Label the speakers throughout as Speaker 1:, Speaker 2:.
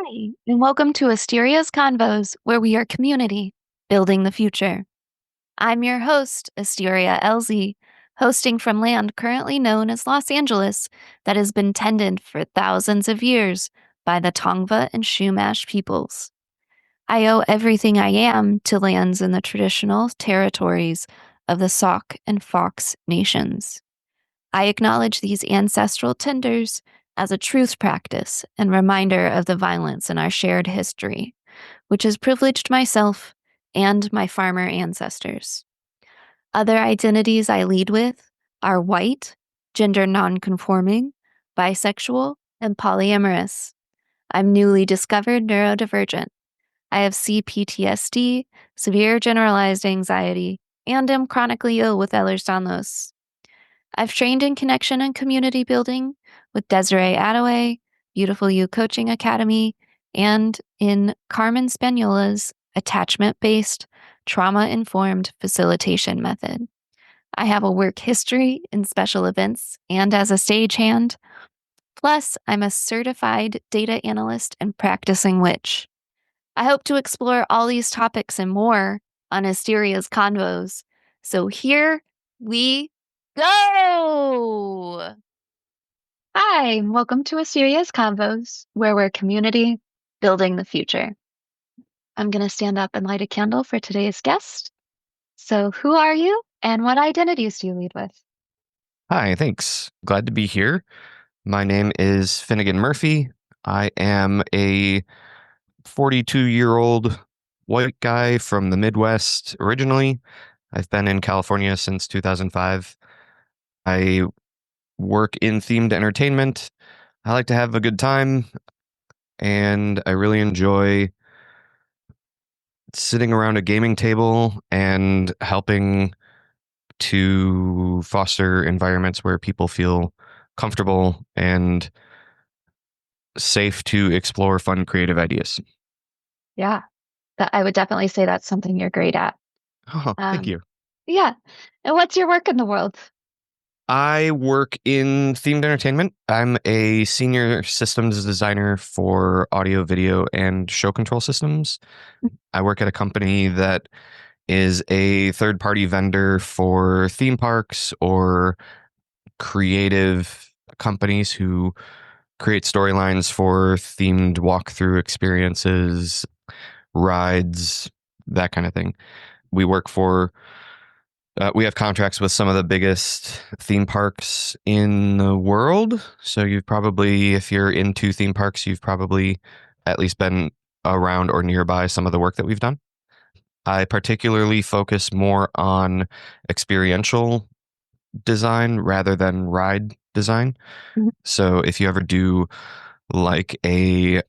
Speaker 1: Hi, and welcome to Asteria's Convos, where we are community, building the future. I'm your host, Asteria Elzea, hosting from land currently known as Los Angeles that has been tended for thousands of years by the Tongva and Chumash peoples. I owe everything I am to lands in the traditional territories of the Sauk and Fox nations. I acknowledge these ancestral tenders as a truth practice and reminder of the violence in our shared history, which has privileged myself and my farmer ancestors. Other identities I lead with are white, gender nonconforming, bisexual, and polyamorous. I'm newly discovered neurodivergent. I have CPTSD, severe generalized anxiety, and am chronically ill with Ehlers-Danlos. I've trained in connection and community building with Desiree Attaway, Beautiful You Coaching Academy, and in Carmen Spaniola's attachment-based, trauma-informed facilitation method. I have a work history in special events and as a stagehand. Plus, I'm a certified data analyst and practicing witch. I hope to explore all these topics and more on Asteria's Convos. So here we go! Hi, and welcome to Asteria's Convos, where we're community building the future. I'm going to stand up and light a candle for today's guest. So, who are you and what identities do you lead with?
Speaker 2: Hi, thanks. Glad to be here. My name is Fionnegan Murphy. I am a 42-year-old white guy from the Midwest originally. I've been in California since 2005. I work in themed entertainment. I like to have a good time, and I really enjoy sitting around a gaming table and helping to foster environments where people feel comfortable and safe to explore fun, creative ideas.
Speaker 1: Yeah, I would definitely say that's something you're great at.
Speaker 2: Oh, thank you.
Speaker 1: Yeah. And what's your work in the world?
Speaker 2: I work in themed entertainment. I'm a senior systems designer for audio, video, and show control systems. I work at a company that is a third-party vendor for theme parks or creative companies who create storylines for themed walkthrough experiences, rides, that kind of thing. We work for we have contracts with some of the biggest theme parks in the world. So you've probably, if you're into theme parks, you've probably at least been around or nearby some of the work that we've done. I particularly focus more on experiential design rather than ride design.
Speaker 1: Mhm.
Speaker 2: So if you ever do like a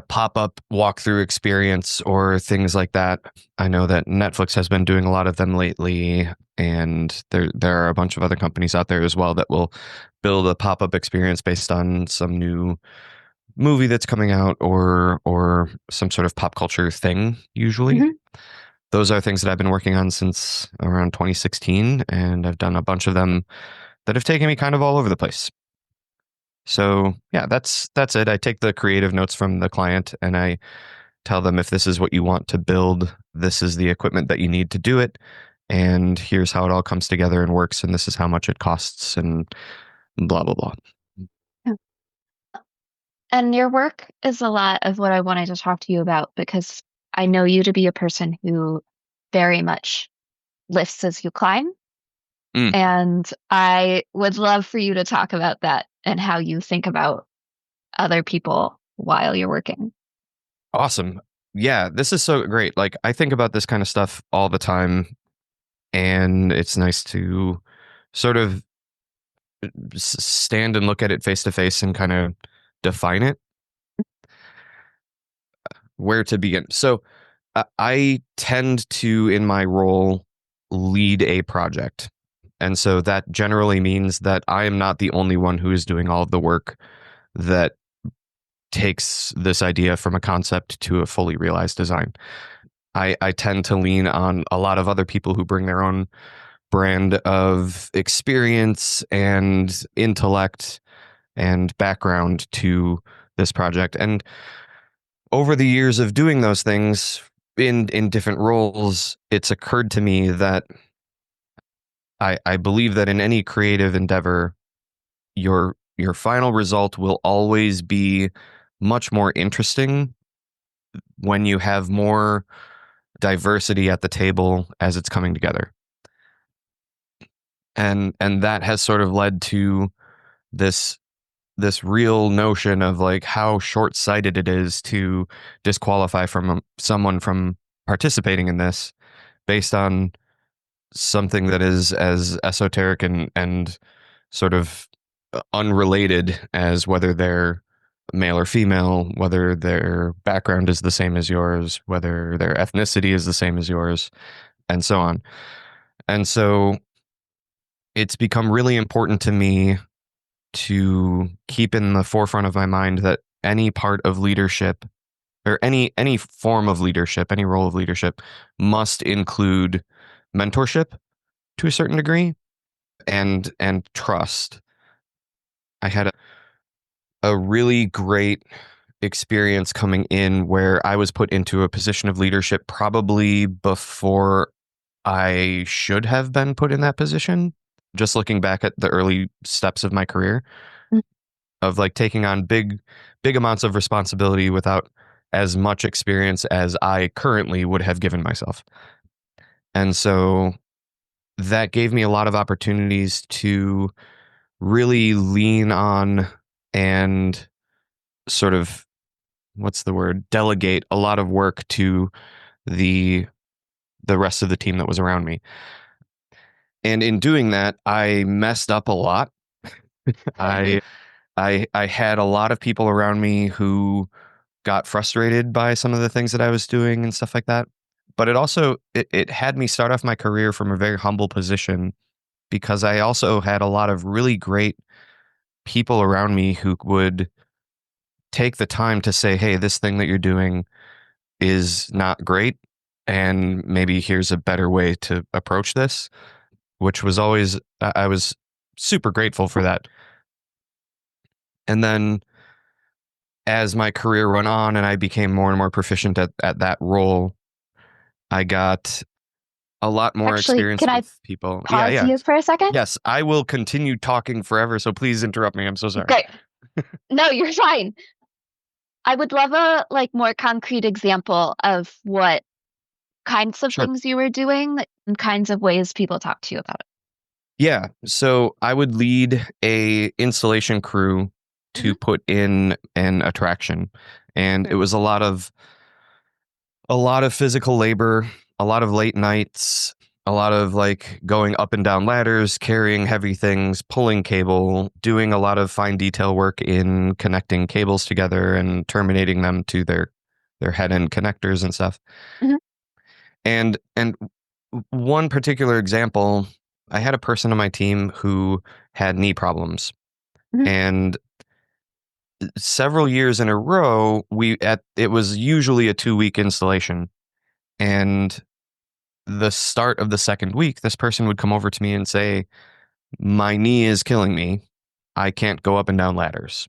Speaker 2: pop-up walkthrough experience or things like that. I know that Netflix has been doing a lot of them lately, and there are a bunch of other companies out there as well that will build a pop-up experience based on some new movie that's coming out or some sort of pop culture thing usually.
Speaker 1: Mhm.
Speaker 2: Those are things that I've been working on since around 2016, and I've done a bunch of them that have taken me kind of all over the place. So yeah, that's it. I take the creative notes from the client and I tell them, if this is what you want to build, this is the equipment that you need to do it, and here's how it all comes together and works, and this is how much it costs, and blah blah blah.
Speaker 1: Yeah. And your work is a lot of what I wanted to talk to you about because I know you to be a person who very much lifts as you climb.
Speaker 2: Mm,
Speaker 1: And I would love for you to talk about that and how you think about other people while you're working.
Speaker 2: awesome. Yeah, this is so great. Like, I think about this kind of stuff all the time, and it's nice to sort of stand and look at it face to face and kind of define it. Where to begin? So I tend to, in my role, lead a project. And so that generally means that I am not the only one who is doing all of the work that takes this idea from a concept to a fully realized design. I tend to lean on a lot of other people who bring their own brand of experience and intellect and background to this project. And over the years of doing those things in different roles, it's occurred to me that I believe that in any creative endeavor, your final result will always be much more interesting when you have more diversity at the table as it's coming together. And that has sort of led to this real notion of like how short-sighted it is to disqualify from someone from participating in this based on something that is as esoteric and sort of unrelated as whether they're male or female, whether their background is the same as yours, whether their ethnicity is the same as yours, and so on. And so it's become really important to me to keep in the forefront of my mind that any part of leadership or any form of leadership, any role of leadership must include mentorship to a certain degree and trust. I had a really great experience coming in where I was put into a position of leadership probably before I should have been put in that position. Just looking back at the early steps of my career
Speaker 1: Mm.
Speaker 2: of like taking on big amounts of responsibility without as much experience as I currently would have given myself. And so that gave me a lot of opportunities to really lean on and sort of, what's the word, delegate a lot of work to the rest of the team that was around me. And in doing that, I messed up a lot. I I had a lot of people around me who got frustrated by some of the things that I was doing and stuff like that. But it also it had me start off my career from a very humble position because I also had a lot of really great people around me who would take the time to say, "Hey, this thing that you're doing is not great, and maybe here's a better way to approach this," which was always, I was super grateful for that. And then as my career went on and I became more and more proficient at that role, I got a lot more
Speaker 1: Actually,
Speaker 2: experience
Speaker 1: can I
Speaker 2: with people. Yeah,
Speaker 1: pause
Speaker 2: yeah.
Speaker 1: you for a second?
Speaker 2: Yes, I will continue talking forever, so please interrupt me. I'm so sorry.
Speaker 1: Great. No, you're fine. I would love a more concrete example of what kinds of
Speaker 2: Sure.
Speaker 1: things you were doing and kinds of ways people talk to you about
Speaker 2: Yeah, so I would lead a installation crew
Speaker 1: it.
Speaker 2: to put in an attraction, and it
Speaker 1: Great.
Speaker 2: was a lot of physical labor, a lot of late nights, a lot of like going up and down ladders, carrying heavy things, pulling cable, doing a lot of fine detail work in connecting cables together and terminating them to their head end connectors and stuff.
Speaker 1: Mhm.
Speaker 2: And one particular example, I had a person on my team who had knee problems.
Speaker 1: Mhm.
Speaker 2: And several years in a row, it was usually a 2-week installation. And the start of the second week, this person would come over to me and say, "My knee is killing me. I can't go up and down ladders.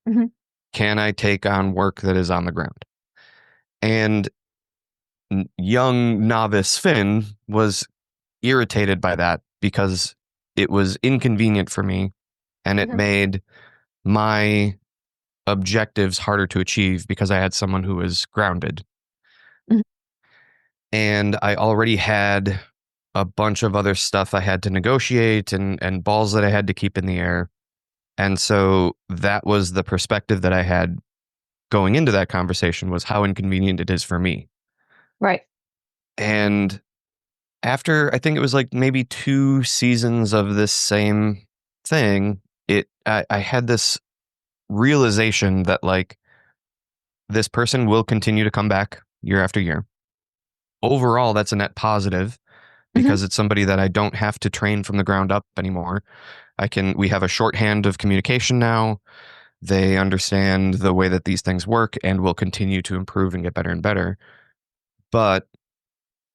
Speaker 1: Mhm.
Speaker 2: Can I take on work that is on the ground?" And young novice Finn was irritated by that because it was inconvenient for me and it
Speaker 1: Mhm.
Speaker 2: made my objectives harder to achieve because I had someone who was grounded.
Speaker 1: Mhm.
Speaker 2: And I already had a bunch of other stuff I had to negotiate and balls that I had to keep in the air. And so that was the perspective that I had going into that conversation, was how inconvenient it is for me.
Speaker 1: Right.
Speaker 2: And after, I think it was like maybe 2 seasons of this same thing, I had this realization that like this person will continue to come back year after year. Overall, that's a net positive
Speaker 1: Mhm.
Speaker 2: because it's somebody that I don't have to train from the ground up anymore. We have a shorthand of communication now. They understand the way that these things work and will continue to improve and get better and better. But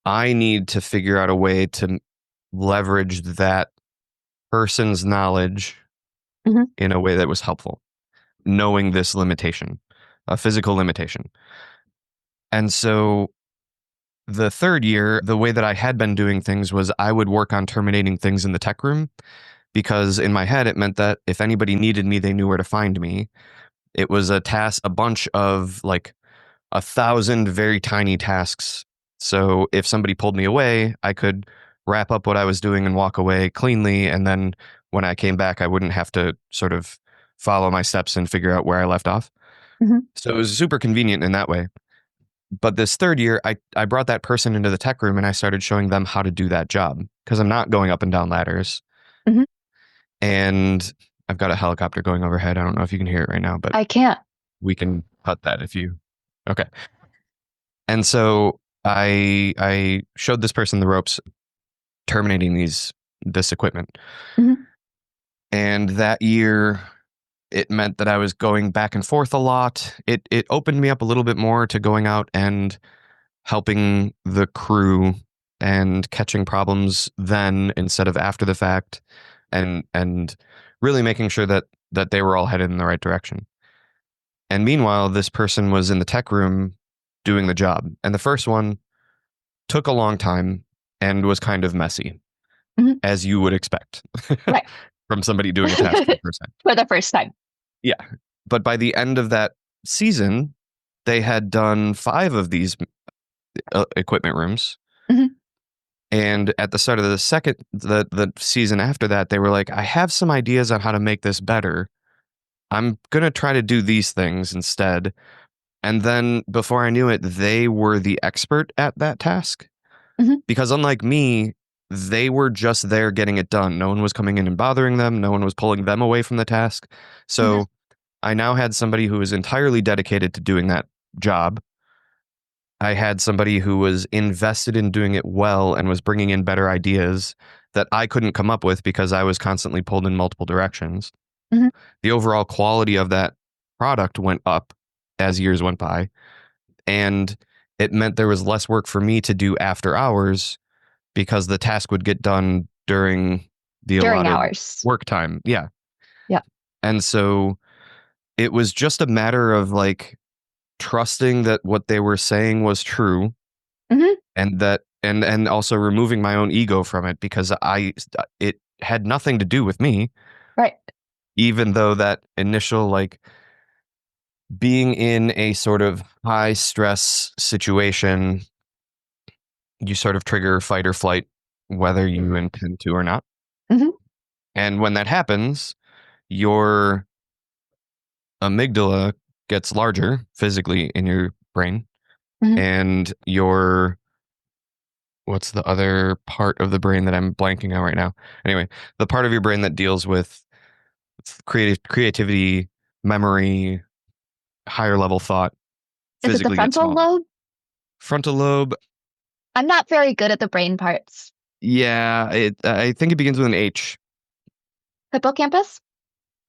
Speaker 2: I need to figure out a way to leverage that person's knowledge
Speaker 1: Mhm.
Speaker 2: in a way that was helpful. knowing this limitation, a physical limitation. And so the third year, the way that I had been doing things was I would work on terminating things in the tech room, because in my head, it meant that if anybody needed me, they knew where to find me. It was a bunch of like 1,000 very tiny tasks. So if somebody pulled me away, I could wrap up what I was doing and walk away cleanly. And then when I came back, I wouldn't have to sort of follow my steps and figure out where I left off.
Speaker 1: Mm-hmm.
Speaker 2: So it was super convenient in that way. But this third year, I brought that person into the tech room and I started showing them how to do that job, because I'm not going up and down ladders.
Speaker 1: Mm-hmm.
Speaker 2: And I've got a helicopter going overhead. I don't know if you can hear it right now, but
Speaker 1: I can't.
Speaker 2: we can cut that if you. Okay. And so I showed this person the ropes terminating this equipment.
Speaker 1: Mm-hmm.
Speaker 2: And that year, it meant that I was going back and forth a lot. It opened me up a little bit more to going out and helping the crew and catching problems then instead of after the fact, and really making sure that they were all headed in the right direction. And meanwhile, this person was in the tech room doing the job. And the first one took a long time and was kind of messy,
Speaker 1: mm-hmm.
Speaker 2: as you would expect
Speaker 1: right.
Speaker 2: from somebody doing a task for the first time.
Speaker 1: For the first time.
Speaker 2: Yeah. But by the end of that season, they had done 5 of these equipment rooms.
Speaker 1: Mm-hmm.
Speaker 2: And at the start of the season after that, they were like, I have some ideas on how to make this better. I'm going to try to do these things instead. And then before I knew it, they were the expert at that task.
Speaker 1: Mm-hmm.
Speaker 2: Because unlike me, they were just there getting it done. No one was coming in and bothering them. No one was pulling them away from the task. So
Speaker 1: mm-hmm.
Speaker 2: I now had somebody who was entirely dedicated to doing that job. I had somebody who was invested in doing it well and was bringing in better ideas that I couldn't come up with because I was constantly pulled in multiple directions.
Speaker 1: Mm-hmm.
Speaker 2: The overall quality of that product went up as years went by, and it meant there was less work for me to do after hours because the task would get done during the allotted
Speaker 1: hours
Speaker 2: work time. Yeah.
Speaker 1: Yeah.
Speaker 2: And so it was just a matter of like trusting that what they were saying was true,
Speaker 1: mm-hmm.
Speaker 2: and that and also removing my own ego from it, because it had nothing to do with me.
Speaker 1: Right.
Speaker 2: Even though that initial like being in a sort of high stress situation, you sort of trigger fight or flight, whether you intend to or not.
Speaker 1: Mm-hmm.
Speaker 2: And when that happens, your amygdala gets larger physically in your brain,
Speaker 1: mm-hmm.
Speaker 2: and your, what's the other part of the brain that I'm blanking out right now? Anyway, the part of your brain that deals with creativity, memory, higher level thought,
Speaker 1: Is it the
Speaker 2: physically gets
Speaker 1: frontal
Speaker 2: smaller.
Speaker 1: lobe?
Speaker 2: Frontal lobe.
Speaker 1: I'm not very good at the brain parts.
Speaker 2: Yeah, I think it begins with an H.
Speaker 1: Hippocampus?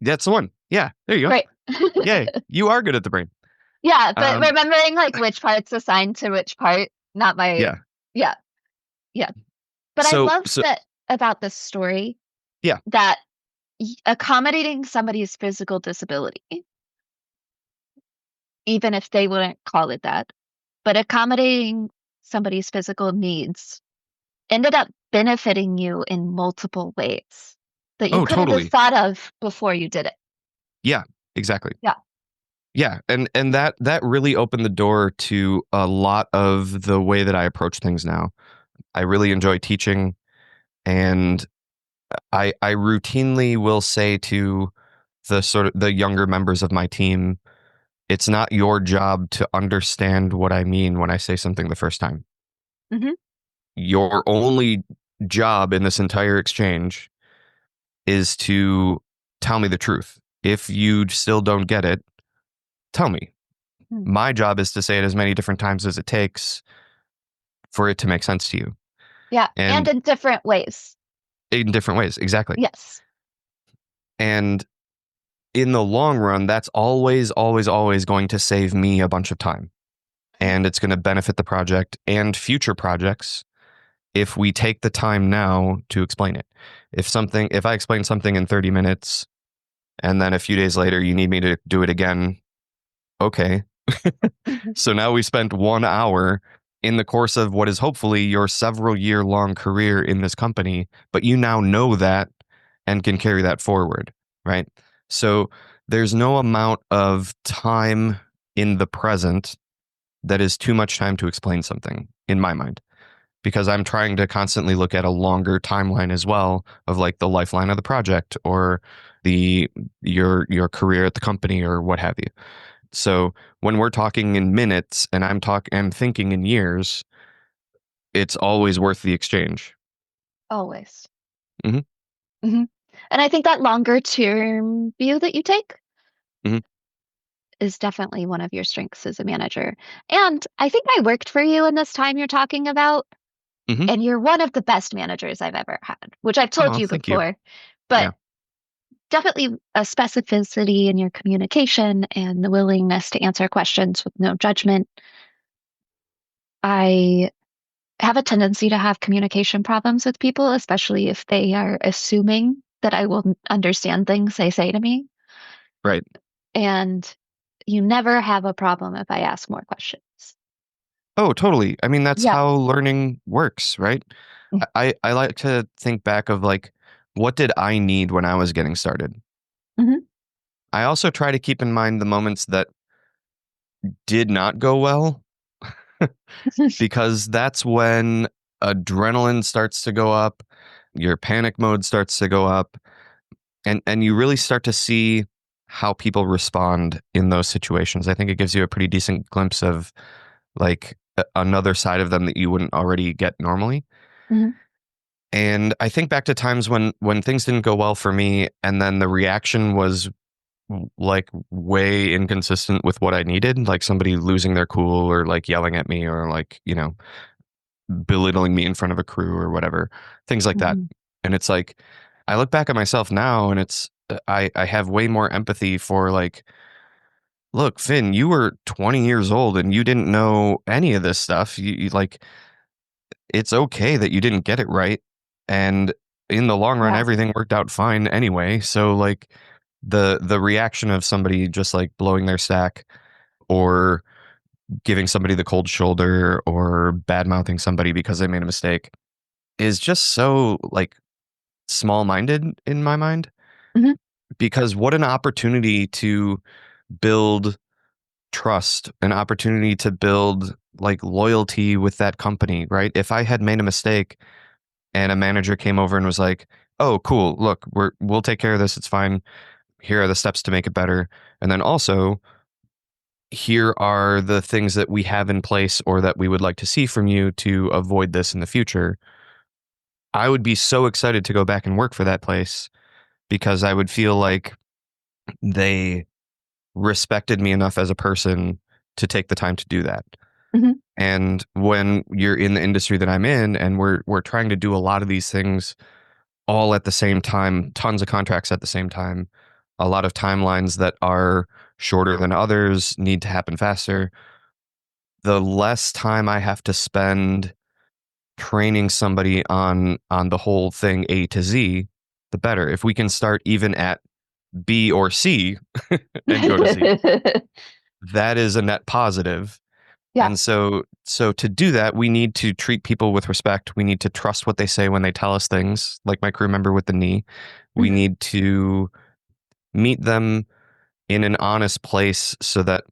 Speaker 2: That's the one. Yeah, there you go.
Speaker 1: Great.
Speaker 2: Yay, you are good at the brain.
Speaker 1: Yeah, but remembering like which part's assigned to which part, not my. Yeah. But I love that about this story.
Speaker 2: Yeah.
Speaker 1: That accommodating somebody's physical disability, even if they wouldn't call it that, but accommodating somebody's physical needs ended up benefiting you in multiple ways that you couldn't have thought of before you did it.
Speaker 2: Yeah, exactly.
Speaker 1: Yeah.
Speaker 2: Yeah, and that really opened the door to a lot of the way that I approach things now. I really enjoy teaching, and I routinely will say to the younger members of my team, it's not your job to understand what I mean when I say something the first time.
Speaker 1: Mm-hmm.
Speaker 2: Your only job in this entire exchange is to tell me the truth. If you still don't get it, tell me. My job is to say it as many different times as it takes for it to make sense to you.
Speaker 1: Yeah, and in different ways.
Speaker 2: In different ways, exactly.
Speaker 1: Yes.
Speaker 2: And in the long run, that's always, always, always going to save me a bunch of time. And it's going to benefit the project and future projects if we take the time now to explain it. If I explain something in 30 minutes, And then a few days later, you need me to do it again. Okay. So now we spent 1 hour in the course of what is hopefully your several year long career in this company, but you now know that and can carry that forward, right? So there's no amount of time in the present that is too much time to explain something in my mind, because I'm trying to constantly look at a longer timeline as well of like the lifeline of the project or the your career at the company or what have you. So when we're talking in minutes and I'm thinking in years, it's always worth the exchange.
Speaker 1: Always.
Speaker 2: Hmm.
Speaker 1: Hmm. And I think that longer term view that you take
Speaker 2: Hmm.
Speaker 1: is definitely one of your strengths as a manager. And I think I worked for you in this time you're talking about,
Speaker 2: Hmm.
Speaker 1: and you're one of the best managers I've ever had, which I've told
Speaker 2: Oh,
Speaker 1: you
Speaker 2: thank you.
Speaker 1: before, but
Speaker 2: Yeah.
Speaker 1: definitely a specificity in your communication and the willingness to answer questions with no judgment. I have a tendency to have communication problems with people, especially if they are assuming that I will understand things they say to me.
Speaker 2: Right.
Speaker 1: And you never have a problem if I ask more questions.
Speaker 2: Oh, totally. I mean, that's
Speaker 1: Yeah.
Speaker 2: how learning works, right? I like to think back of like, what did I need when I was getting started?
Speaker 1: Hmm.
Speaker 2: I also try to keep in mind the moments that did not go well, because that's when adrenaline starts to go up, your panic mode starts to go up, and you really start to see how people respond in those situations. I think it gives you a pretty decent glimpse of like another side of them that you wouldn't already get normally.
Speaker 1: Hmm.
Speaker 2: And I think back to times when things didn't go well for me, and then the reaction was like way inconsistent with what I needed, like somebody losing their cool or like yelling at me or like, belittling me in front of a crew or whatever, things like that.
Speaker 1: Hmm.
Speaker 2: And it's like, I look back at myself now and I have way more empathy for like, look, Finn, you were 20 years old and you didn't know any of this stuff. You like, it's okay that you didn't get it right. And in the long run,
Speaker 1: Yeah.
Speaker 2: everything worked out fine anyway. So like the reaction of somebody just like blowing their stack or giving somebody the cold shoulder or bad mouthing somebody because they made a mistake is just so like small minded in my mind,
Speaker 1: Hmm.
Speaker 2: because what an opportunity to build trust, an opportunity to build like loyalty with that company, right? If I had made a mistake and a manager came over and was like, "Oh, cool. Look, we'll take care of this. It's fine. Here are the steps to make it better." And then also, here are the things that we have in place or that we would like to see from you to avoid this in the future. I would be so excited to go back and work for that place because I would feel like they respected me enough as a person to take the time to do that.
Speaker 1: Hmm.
Speaker 2: And when you're in the industry that I'm in and we're trying to do a lot of these things all at the same time, tons of contracts at the same time, a lot of timelines that are shorter than others need to happen faster. The less time I have to spend training somebody on the whole thing A to Z, the better. If we can start even at B or C and go to Z, that is a net positive.
Speaker 1: Yeah.
Speaker 2: And so to do that, we need to treat people with respect. We need to trust what they say when they tell us things, like my crew member with the knee. We
Speaker 1: Hmm.
Speaker 2: need to meet them in an honest place so that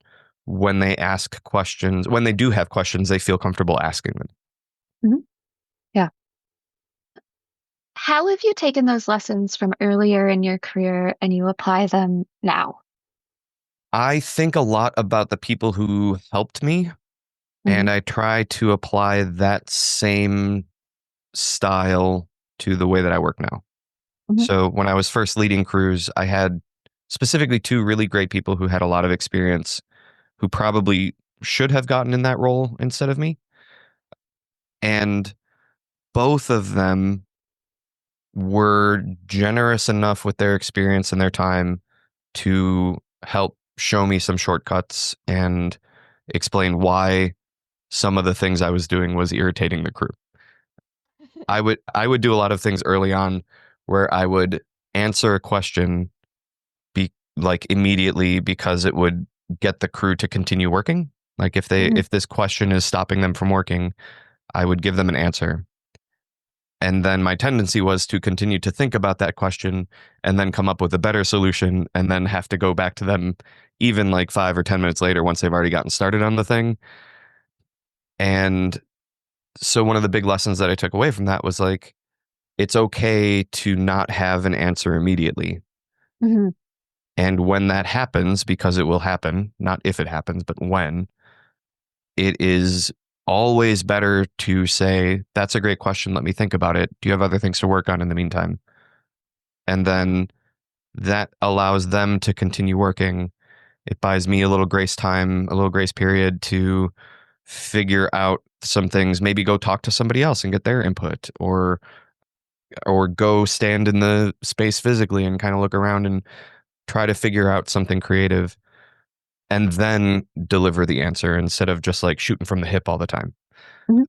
Speaker 2: when they ask questions, when they do have questions, they feel comfortable asking them.
Speaker 1: Hmm. Yeah. How have you taken those lessons from earlier in your career and you apply them now?
Speaker 2: I think a lot about the people who helped me,
Speaker 1: Hmm.
Speaker 2: and I try to apply that same style to the way that I work now.
Speaker 1: Hmm.
Speaker 2: So when I was first leading crews, I had specifically two really great people who had a lot of experience who probably should have gotten in that role instead of me. And both of them were generous enough with their experience and their time to help show me some shortcuts and explain why some of the things I was doing was irritating the crew. I would do a lot of things early on where I would answer a question like immediately because it would get the crew to continue working. Like if this question is stopping them from working, I would give them an answer. And then my tendency was to continue to think about that question and then come up with a better solution and then have to go back to them even like 5 or 10 minutes later once they've already gotten started on the thing. And so one of the big lessons that I took away from that was like, it's okay to not have an answer immediately.
Speaker 1: Mm-hmm.
Speaker 2: And when that happens, because it will happen, not if it happens, but when, it is always better to say, that's a great question. Let me think about it. Do you have other things to work on in the meantime? And then that allows them to continue working. It buys me a little grace time, a little grace period to figure out some things, maybe go talk to somebody else and get their input, or go stand in the space physically and kind of look around and try to figure out something creative and then deliver the answer instead of just like shooting from the hip all the time.
Speaker 1: Mm-hmm.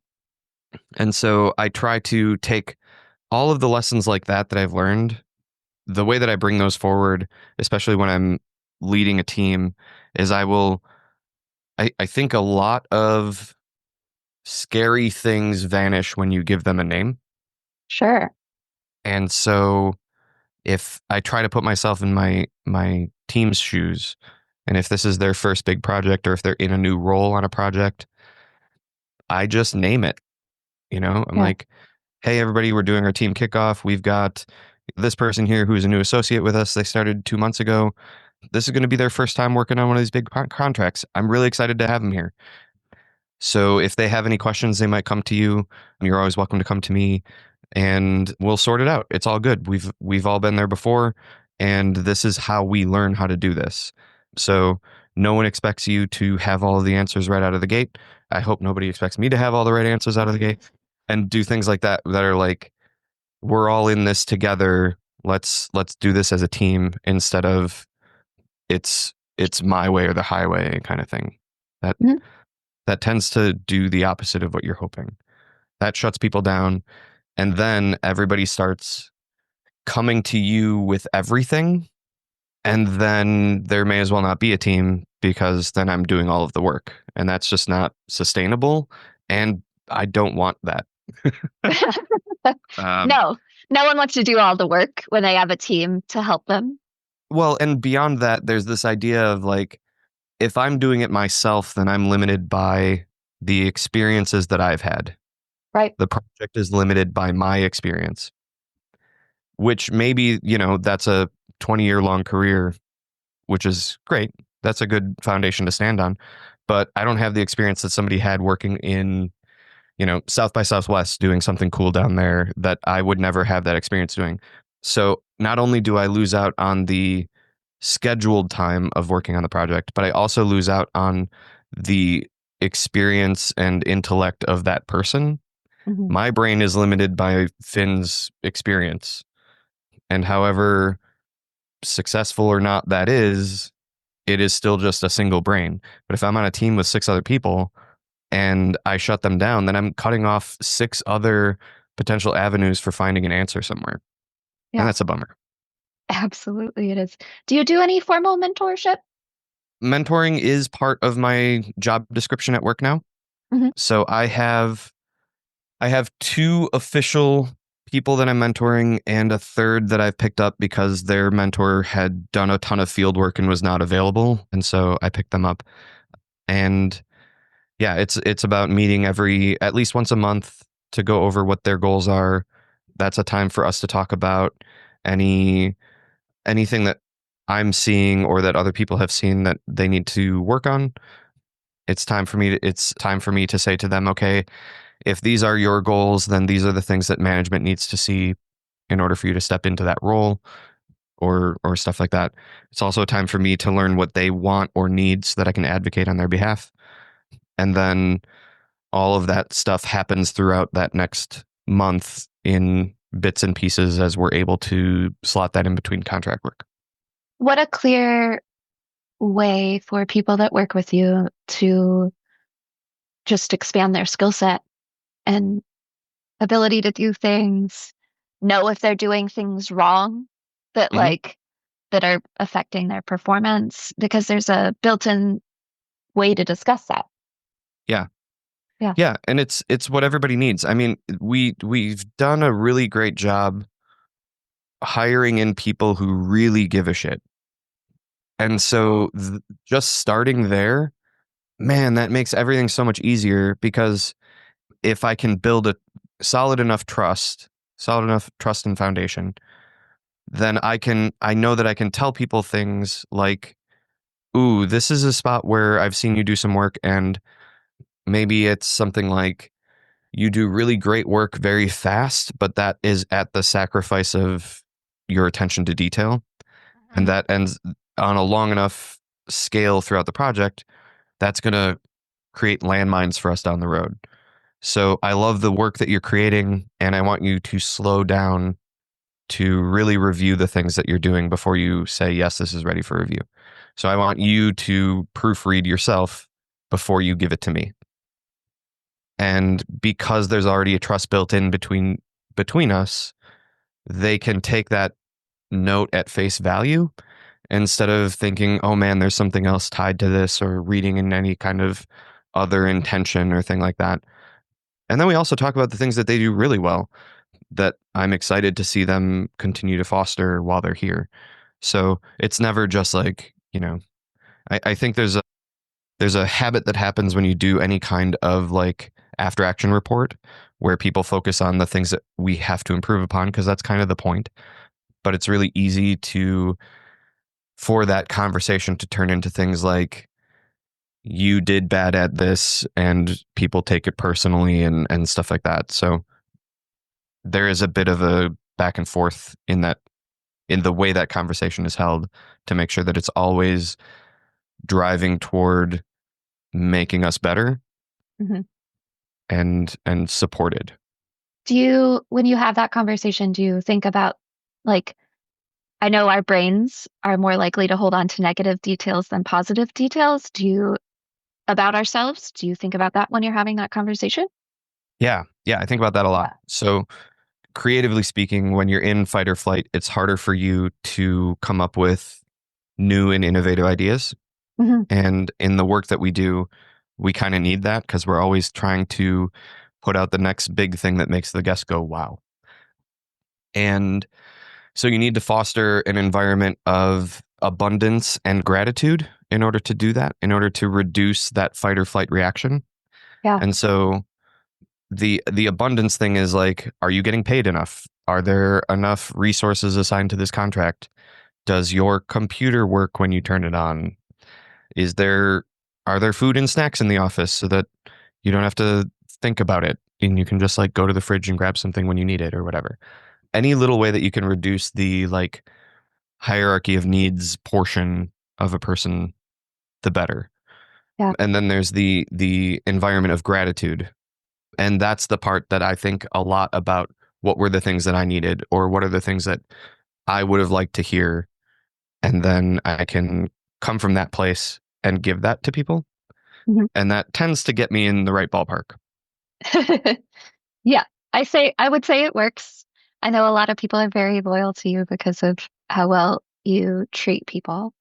Speaker 2: And so I try to take all of the lessons like that I've learned, the way that I bring those forward, especially when I'm leading a team, is I think a lot of scary things vanish when you give them a name.
Speaker 1: Sure.
Speaker 2: And so if I try to put myself in my team's shoes, and if this is their first big project or if they're in a new role on a project, I just name it. I'm
Speaker 1: Yeah.
Speaker 2: like, hey, everybody, we're doing our team kickoff. We've got this person here who's a new associate with us. They started 2 months ago. This is going to be their first time working on one of these big contracts. I'm really excited to have them here. So if they have any questions, they might come to you. You're always welcome to come to me, and we'll sort it out. It's all good. We've all been there before, and this is how we learn how to do this. So no one expects you to have all of the answers right out of the gate. I hope nobody expects me to have all the right answers out of the gate, and do things like that are like, we're all in this together. Let's do this as a team instead of it's my way or the highway kind of thing. That
Speaker 1: Mm-hmm.
Speaker 2: that tends to do the opposite of what you're hoping. That shuts people down, and then everybody starts coming to you with everything, and then there may as well not be a team because then I'm doing all of the work, and that's just not sustainable, and I don't want that. um,
Speaker 1: No, no one wants to do all the work when they have a team to help them.
Speaker 2: well, and beyond that, there's this idea of like, if I'm doing it myself, then I'm limited by the experiences that I've had.
Speaker 1: Right.
Speaker 2: The project is limited by my experience, which maybe, that's a 20-year long career, which is great. That's a good foundation to stand on. But I don't have the experience that somebody had working in, South by Southwest doing something cool down there that I would never have that experience doing. So not only do I lose out on the scheduled time of working on the project, but I also lose out on the experience and intellect of that person.
Speaker 1: Mm-hmm.
Speaker 2: My brain is limited by Finn's experience. And however successful or not that is, it is still just a single brain. But if I'm on a team with 6 other people and I shut them down, then I'm cutting off 6 other potential avenues for finding an answer somewhere. And
Speaker 1: Yeah,
Speaker 2: that's a bummer.
Speaker 1: absolutely it is. Do you do any formal mentorship?
Speaker 2: Mentoring is part of my job description at work now.
Speaker 1: Mm-hmm.
Speaker 2: So I have 2 official people that I'm mentoring and a third that I've picked up because their mentor had done a ton of field work and was not available. And so I picked them up. And yeah, it's about meeting at least once a month to go over what their goals are. That's a time for us to talk about anything that I'm seeing or that other people have seen that they need to work on. It's time for me to say to them, okay, if these are your goals, then these are the things that management needs to see in order for you to step into that role, or stuff like that. It's also a time for me to learn what they want or need so that I can advocate on their behalf. And then all of that stuff happens throughout that next month in bits and pieces as we're able to slot that in between contract work.
Speaker 1: What a clear way for people that work with you to just expand their skill set and ability to do things, know if they're doing things wrong, that
Speaker 2: Hmm.
Speaker 1: like that are affecting their performance because there's a built-in way to discuss that.
Speaker 2: Yeah.
Speaker 1: Yeah.
Speaker 2: Yeah, and it's what everybody needs. I mean, we've done a really great job hiring in people who really give a shit. And so just starting there, man, that makes everything so much easier because if I can build a solid enough trust and foundation, then I know that I can tell people things like, ooh, this is a spot where I've seen you do some work, and maybe it's something like you do really great work very fast, but that is at the sacrifice of your attention to detail. And
Speaker 1: Mhm.
Speaker 2: that ends on a long enough scale throughout the project, that's going to create landmines for us down the road. So I love the work that you're creating, and I want you to slow down to really review the things that you're doing before you say, yes, this is ready for review. So I want you to proofread yourself before you give it to me. And because there's already a trust built in between us, they can take that note at face value instead of thinking, oh man, there's something else tied to this, or reading in any kind of other intention or thing like that. And then we also talk about the things that they do really well that I'm excited to see them continue to foster while they're here. So it's never just like, I think there's a habit that happens when you do any kind of like after action report where people focus on the things that we have to improve upon because that's kind of the point. But it's really easy for that conversation to turn into things like you did bad at this and people take it personally and stuff like that. So there is a bit of a back and forth in the way that conversation is held to make sure that it's always driving toward making us better
Speaker 1: Mhm.
Speaker 2: and supported.
Speaker 1: When you have that conversation, do you think about, like, I know our brains are more likely to hold on to negative details than positive details. About ourselves, do you think about that when you're having that conversation?
Speaker 2: Yeah. Yeah. I think about that a lot.
Speaker 1: Yeah.
Speaker 2: So creatively speaking, when you're in fight or flight, it's harder for you to come up with new and innovative ideas.
Speaker 1: Mhm.
Speaker 2: And in the work that we do, we kind of need that because we're always trying to put out the next big thing that makes the guest go, wow. And so you need to foster an environment of abundance and gratitude in order to do that, in order to reduce that fight or flight reaction.
Speaker 1: Yeah.
Speaker 2: And so the abundance thing is like, are you getting paid enough? Are there enough resources assigned to this contract? Does your computer work when you turn it on? Is there are there food and snacks in the office so that you don't have to think about it and you can just like go to the fridge and grab something when you need it or whatever. Any little way that you can reduce the like hierarchy of needs portion of a person, the better.
Speaker 1: Yeah.
Speaker 2: And then there's the environment of gratitude. And that's the part that I think a lot about what were the things that I needed or what are the things that I would have liked to hear. And then I can come from that place and give that to people.
Speaker 1: Mhm.
Speaker 2: And that tends to get me in the right ballpark.
Speaker 1: Yeah. I would say it works. I know a lot of people are very loyal to you because of how well you treat people.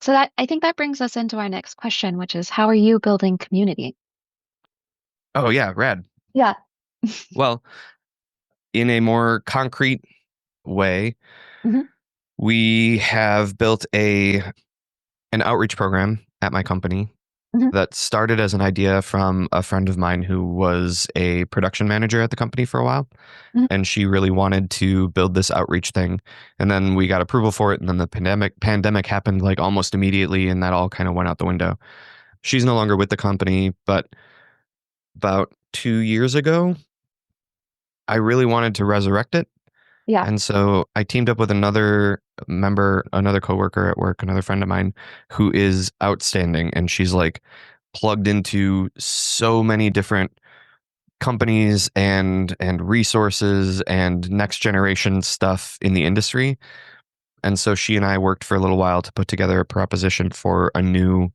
Speaker 1: So that I think that brings us into our next question, which is how are you building community?
Speaker 2: Oh yeah, rad.
Speaker 1: Yeah.
Speaker 2: Well, in a more concrete way,
Speaker 1: Hmm.
Speaker 2: we have built an outreach program at my company
Speaker 1: Hmm.
Speaker 2: that started as an idea from a friend of mine who was a production manager at the company for a while.
Speaker 1: Hmm.
Speaker 2: And she really wanted to build this outreach thing. And then we got approval for it. And then the pandemic happened like almost immediately. And that all kind of went out the window. She's no longer with the company, but about 2 years ago, I really wanted to resurrect it.
Speaker 1: Yeah.
Speaker 2: And so I teamed up with another member, another coworker at work, another friend of mine who is outstanding. And she's like plugged into so many different companies and resources and next generation stuff in the industry. And so she and I worked for a little while to put together a proposition for a new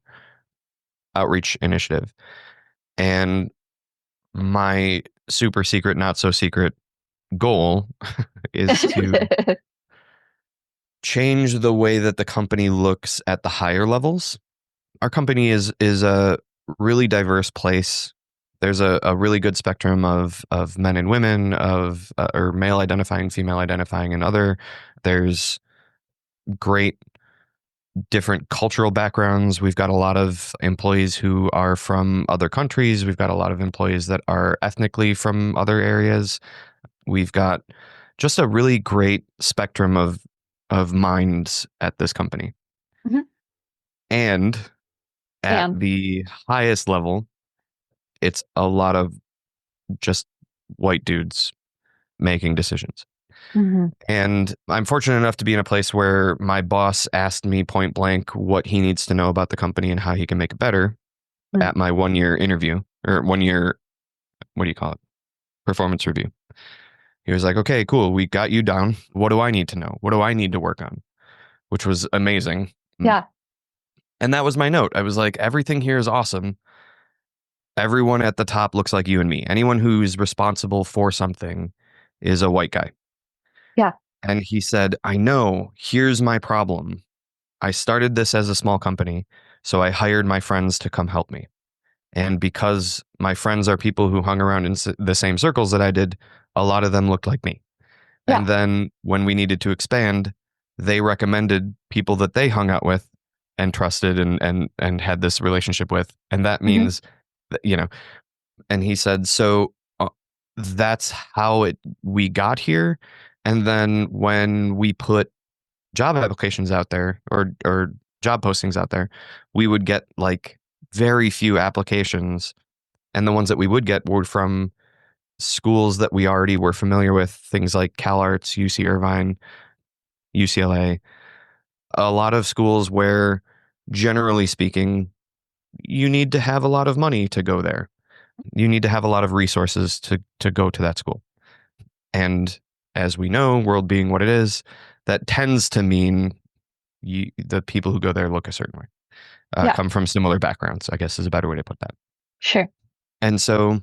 Speaker 2: outreach initiative. And my super secret, not so secret goal is to change the way that the company looks at the higher levels. Our company is a really diverse place. There's a really good spectrum of men and women, of or male identifying, female identifying, and other. There's great different cultural backgrounds. We've got a lot of employees who are from other countries. We've got a lot of employees that are ethnically from other areas. We've got just a really great spectrum of minds at this company.
Speaker 1: Mhm.
Speaker 2: And at
Speaker 1: And
Speaker 2: the highest level, it's a lot of just white dudes making decisions.
Speaker 1: Mhm.
Speaker 2: And I'm fortunate enough to be in a place where my boss asked me point blank what he needs to know about the company and how he can make it better
Speaker 1: Mm.
Speaker 2: at my 1 year interview, or 1 year, what do you call it? Performance review. He was like, okay, cool. We got you down. What do I need to know? What do I need to work on? Which was amazing.
Speaker 1: Yeah.
Speaker 2: And that was my note. I was like, everything here is awesome. Everyone at the top looks like you and me. Anyone who's responsible for something is a white guy.
Speaker 1: Yeah.
Speaker 2: And he said, I know, here's my problem. I started this as a small company, so I hired my friends to come help me. And because my friends are people who hung around in the same circles that I did, a lot of them looked like me.
Speaker 1: Yeah.
Speaker 2: And then when we needed to expand, they recommended people that they hung out with and trusted and had this relationship with. And that
Speaker 1: Mhm.
Speaker 2: means that, and he said, so that's how we got here. And then when we put job applications out there or job postings out there, we would get like very few applications. And the ones that we would get were from schools that we already were familiar with, things like CalArts, UC Irvine, UCLA, a lot of schools where, generally speaking, you need to have a lot of money to go there. You need to have a lot of resources to go to that school. And as we know, world being what it is, that tends to mean the people who go there look a certain way,
Speaker 1: Yeah.
Speaker 2: come from similar backgrounds, I guess is a better way to put that.
Speaker 1: Sure.
Speaker 2: And so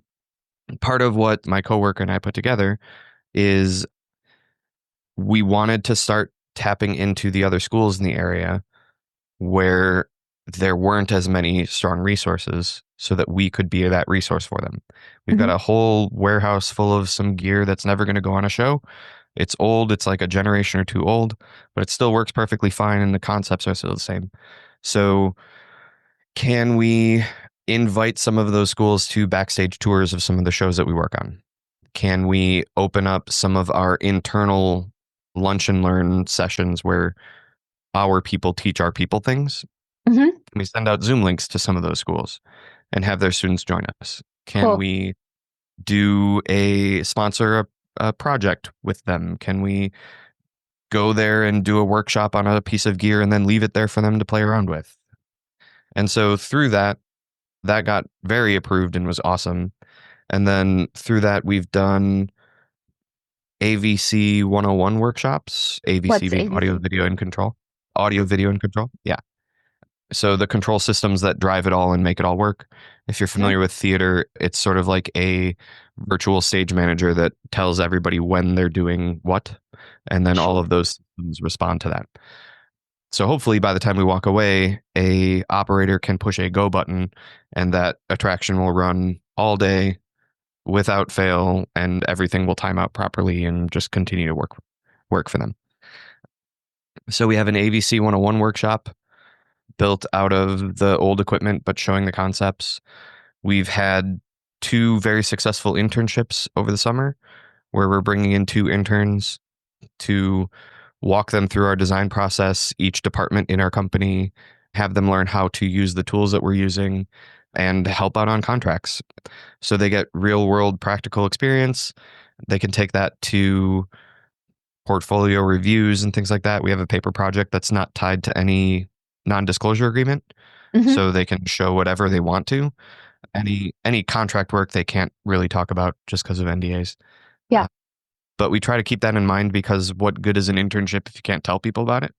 Speaker 2: part of what my coworker and I put together is we wanted to start tapping into the other schools in the area where there weren't as many strong resources so that we could be that resource for them. We've got
Speaker 1: Mhm.
Speaker 2: a whole warehouse full of some gear that's never going to go on a show. It's old, it's like a generation or two old, but it still works perfectly fine and the concepts are still the same. So, can we invite some of those schools to backstage tours of some of the shows that we work on? Can we open up some of our internal lunch and learn sessions where our people teach our people things?
Speaker 1: Mhm.
Speaker 2: Can we send out Zoom links to some of those schools and have their students join us? Can
Speaker 1: Cool.
Speaker 2: we do sponsor a project with them? Can we go there and do a workshop on a piece of gear and then leave it there for them to play around with? And so through that got very approved and was awesome. And then through that, we've done AVC 101 workshops, AVC
Speaker 1: What's
Speaker 2: being audio,
Speaker 1: ABC?
Speaker 2: video, and control. Audio, video, and control. Yeah. So the control systems that drive it all and make it all work. If you're
Speaker 1: Mhm.
Speaker 2: familiar with theater, it's sort of like a virtual stage manager that tells everybody when they're doing what, and then all
Speaker 1: Sure.
Speaker 2: of those systems respond to that. So hopefully by the time we walk away, a operator can push a go button and that attraction will run all day without fail and everything will time out properly and just continue to work for them. So we have an AVC 101 workshop built out of the old equipment but showing the concepts. We've had 2 very successful internships over the summer where we're bringing in 2 interns to walk them through our design process, each department in our company, have them learn how to use the tools that we're using and help out on contracts. So they get real world practical experience. They can take that to portfolio reviews and things like that. We have a paper project that's not tied to any non-disclosure agreement,
Speaker 1: Mhm.
Speaker 2: so they can show whatever they want to. Any contract work they can't really talk about just because of NDAs.
Speaker 1: Yeah.
Speaker 2: Uh, but we try to keep that in mind because what good is an internship if you can't tell people about it?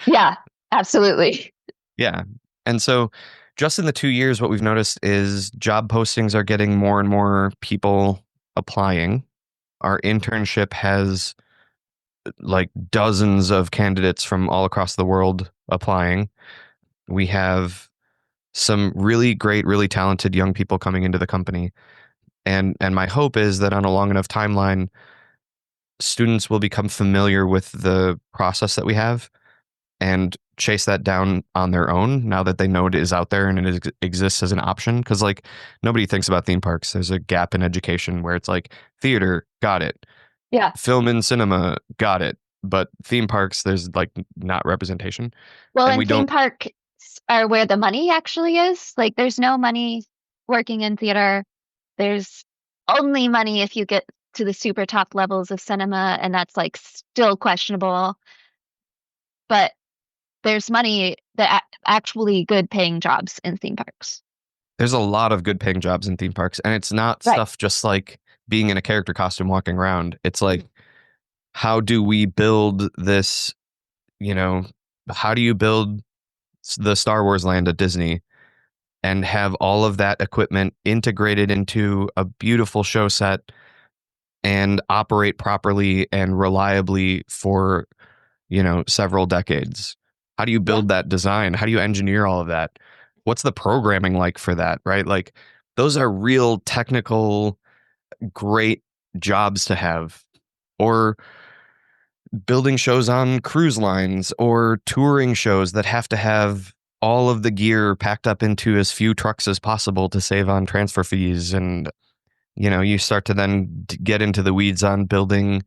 Speaker 1: Yeah. Absolutely.
Speaker 2: Yeah. And so just in the 2 years, what we've noticed is job postings are getting more and more people applying. Our internship has like dozens of candidates from all across the world applying. We have some really great, really talented young people coming into the company. And my hope is that on a long enough timeline, students will become familiar with the process that we have and chase that down on their own now that they know it is out there and it exists as an option. Because like nobody thinks about theme parks. There's a gap in education where it's like theater, got it.
Speaker 1: Yeah.
Speaker 2: Film and cinema, got it. But theme parks, there's like not representation.
Speaker 1: Well,
Speaker 2: And
Speaker 1: and
Speaker 2: we
Speaker 1: theme
Speaker 2: don't,
Speaker 1: parks are where the money actually is. Like, there's no money working in theater. There's only money if you get to the super top levels of cinema, and that's like still questionable. But there's money that actually good paying jobs in theme parks.
Speaker 2: there's a lot of good paying jobs in theme parks. And it's not
Speaker 1: Right.
Speaker 2: stuff just like being in a character costume walking around. It's like, how do we build this, you know, how do you build the Star Wars land at Disney and have all of that equipment integrated into a beautiful show set and operate properly and reliably for, several decades? How do you
Speaker 1: Yeah.
Speaker 2: build that design? How do you engineer all of that? What's the programming like for that, right? Like those are real technical, great jobs to have. Or building shows on cruise lines or touring shows that have to have all of the gear packed up into as few trucks as possible to save on transfer fees. And, you start to then get into the weeds on building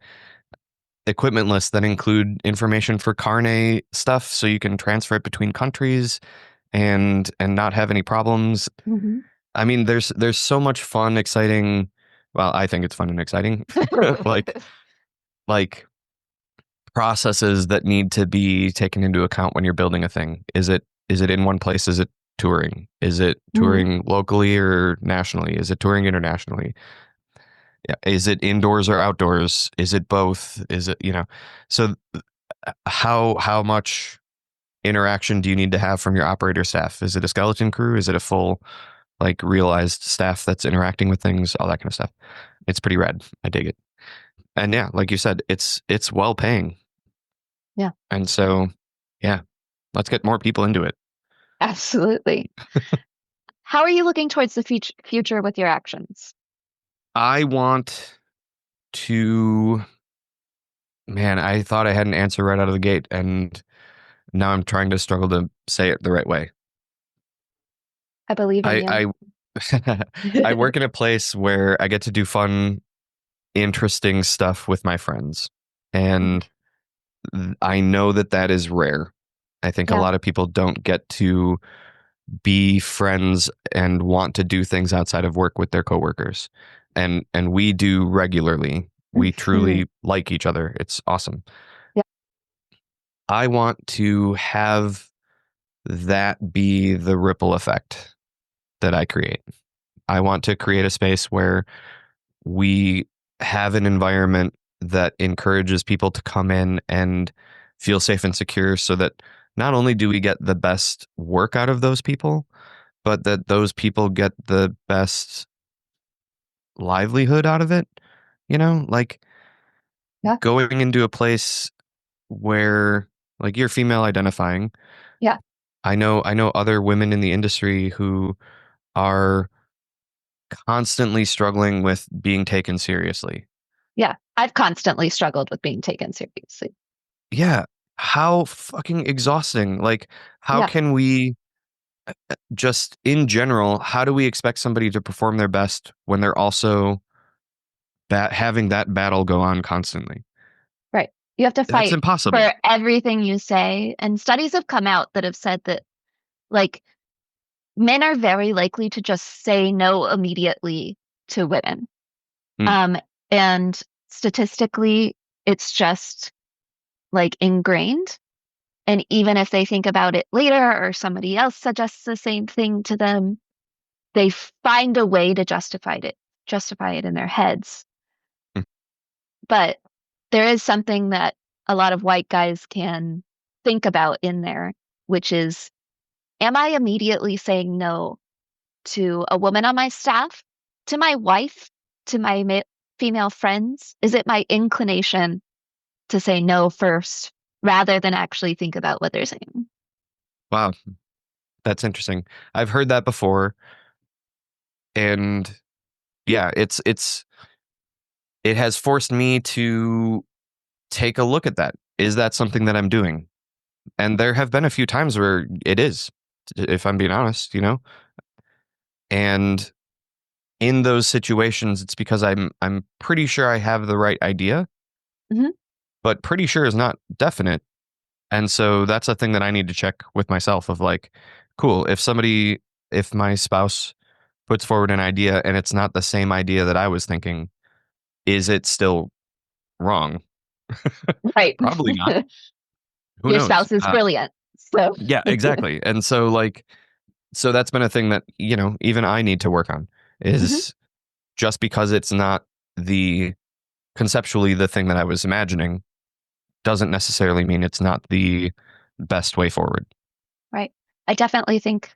Speaker 2: equipment lists that include information for carnet stuff so you can transfer it between countries and not have any problems.
Speaker 1: Mm-hmm.
Speaker 2: I mean, there's so much fun, exciting. Well, I think it's fun and exciting. like processes that need to be taken into account when you're building a thing. Is it in one place? Is it touring? Is it
Speaker 1: Mm-hmm.
Speaker 2: touring locally or nationally? Is it touring internationally? Yeah. Is it indoors or outdoors? Is it both? Is it, so how much interaction do you need to have from your operator staff? Is it a skeleton crew? Is it a full like realized staff that's interacting with things? All that kind of stuff. It's pretty rad. I dig it. And yeah, like you said, it's well paying.
Speaker 1: Yeah.
Speaker 2: And so, yeah, let's get more people into it.
Speaker 1: Absolutely. How are you looking towards the future with your actions?
Speaker 2: I want to, man, I thought I had an answer right out of the gate, and now I'm trying to struggle to say it the right way.
Speaker 1: I believe in
Speaker 2: I,
Speaker 1: you.
Speaker 2: I, I work in a place where I get to do fun, interesting stuff with my friends. And I know that that is rare. I think a
Speaker 1: Yeah.
Speaker 2: lot of people don't get to be friends and want to do things outside of work with their coworkers. And we do regularly. We
Speaker 1: Mhm.
Speaker 2: truly like each other. It's awesome.
Speaker 1: Yeah.
Speaker 2: I want to have that be the ripple effect that I create. I want to create a space where we have an environment that encourages people to come in and feel safe and secure so that not only do we get the best work out of those people, but that those people get the best livelihood out of it. Like
Speaker 1: Yeah.
Speaker 2: going into a place where like you're female identifying.
Speaker 1: Yeah.
Speaker 2: I know other women in the industry who are constantly struggling with being taken seriously.
Speaker 1: Yeah. I've constantly struggled with being taken seriously.
Speaker 2: Yeah. How fucking exhausting. Like, how
Speaker 1: Yeah.
Speaker 2: can we just in general, how do we expect somebody to perform their best when they're also having that battle go on constantly?
Speaker 1: Right. You have to
Speaker 2: That's
Speaker 1: fight
Speaker 2: impossible.
Speaker 1: for everything you say. And studies have come out that have said that, like, men are very likely to just say no immediately to women.
Speaker 2: Mm,
Speaker 1: Um, and statistically, it's just like ingrained. And even if they think about it later or somebody else suggests the same thing to them, they find a way to justify it in their heads.
Speaker 2: mm,
Speaker 1: But there is something that a lot of white guys can think about in there, which is, am I immediately saying no to a woman on my staff, to my wife, to my female friends? Is it my inclination to say no first rather than actually think about what they're saying.
Speaker 2: Wow, that's interesting. I've heard that before, and yeah, it has forced me to take a look at that. Is that something that I'm doing? And there have been a few times where it is, if I'm being honest, And in those situations, it's because I'm pretty sure I have the right idea,
Speaker 1: Mhm.
Speaker 2: but pretty sure is not definite. And so that's a thing that I need to check with myself of like, cool, if my spouse puts forward an idea and it's not the same idea that I was thinking, is it still wrong?
Speaker 1: Right.
Speaker 2: Probably not. Who
Speaker 1: Your
Speaker 2: knows?
Speaker 1: spouse is brilliant. So,
Speaker 2: Yeah, exactly. And so so that's been a thing that, even I need to work on
Speaker 1: mhm.
Speaker 2: is just because it's not conceptually the thing that I was imagining doesn't necessarily mean it's not the best way forward.
Speaker 1: Right. I definitely think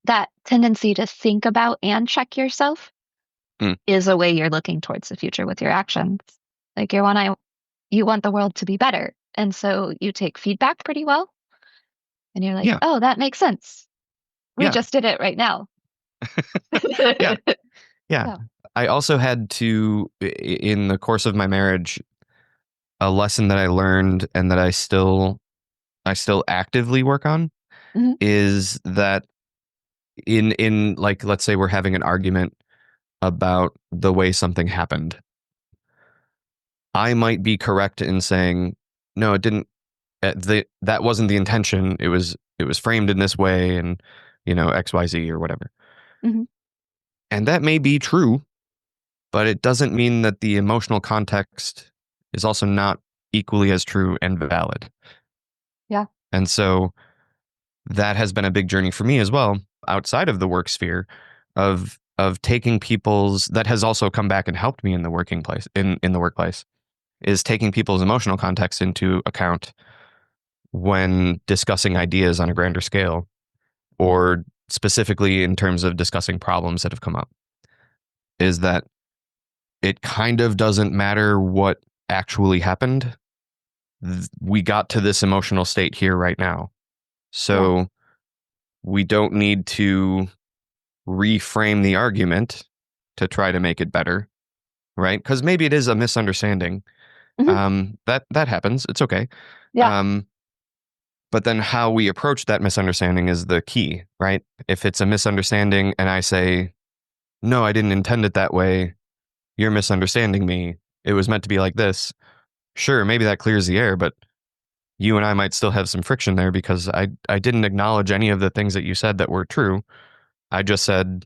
Speaker 1: that tendency to think about and check yourself
Speaker 2: Mm,
Speaker 1: is a way you're looking towards the future with your actions. Like you want the world to be better. And so you take feedback pretty well and you're like,
Speaker 2: yeah,
Speaker 1: oh, that makes sense. We
Speaker 2: yeah,
Speaker 1: just did it right now.
Speaker 2: yeah, yeah.
Speaker 1: Yeah.
Speaker 2: I also had to, in the course of my marriage, a lesson that I learned and that I still actively work on
Speaker 1: Mhm.
Speaker 2: is that in like, let's say we're having an argument about the way something happened. I might be correct in saying, no, it didn't. That wasn't the intention. It was framed in this way, and XYZ or whatever.
Speaker 1: Mhm.
Speaker 2: And that may be true, but it doesn't mean that the emotional context is also not equally as true and valid.
Speaker 1: Yeah.
Speaker 2: And so that has been a big journey for me as well, outside of the work sphere, of taking people's that has also come back and helped me in the working place in the workplace is taking people's emotional context into account when discussing ideas on a grander scale, or specifically in terms of discussing problems that have come up, is that it kind of doesn't matter what actually happened. We got to this emotional state here right now.
Speaker 1: Yeah.
Speaker 2: So we don't need to reframe the argument to try to make it better, right? Because maybe it is a misunderstanding.
Speaker 1: Mhm.
Speaker 2: That happens. It's okay.
Speaker 1: Yeah.
Speaker 2: Um, but then how we approach that misunderstanding is the key, right? If it's a misunderstanding and I say, no, I didn't intend it that way, you're misunderstanding me. It was meant to be like this. Sure, maybe that clears the air, but you and I might still have some friction there because I didn't acknowledge any of the things that you said that were true. I just said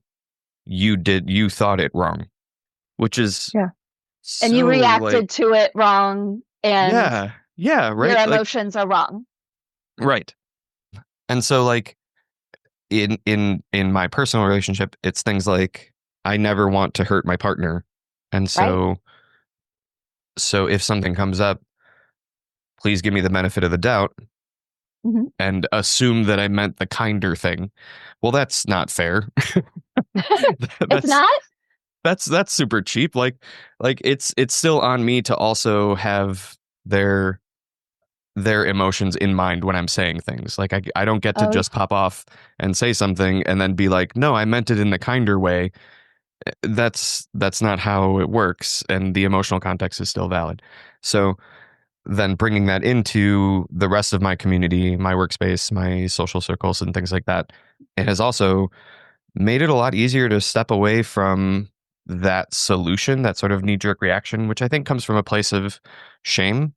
Speaker 2: you thought it wrong, which is
Speaker 1: Yeah. And you
Speaker 2: so like,
Speaker 1: reacted to it wrong and
Speaker 2: yeah, yeah,
Speaker 1: your
Speaker 2: right? Like,
Speaker 1: emotions are wrong.
Speaker 2: right. And so like in my personal relationship, it's things like I never want to hurt my partner. And
Speaker 1: Right.
Speaker 2: so if something comes up, please give me the benefit of the doubt
Speaker 1: Mhm.
Speaker 2: and assume that I meant the kinder thing. Well, that's not fair.
Speaker 1: It's
Speaker 2: that's
Speaker 1: not?
Speaker 2: that's super cheap. Like it's still on me to also have their their emotions in mind when I'm saying things. Like I don't get to
Speaker 1: Oh,
Speaker 2: just pop off and say something and then be like, no, I meant it in the kinder way. That's not how it works, and the emotional context is still valid. So then bringing that into the rest of my community, my workspace, my social circles and things like that, it has also made it a lot easier to step away from that solution, that sort of knee jerk reaction, which I think comes from a place of shame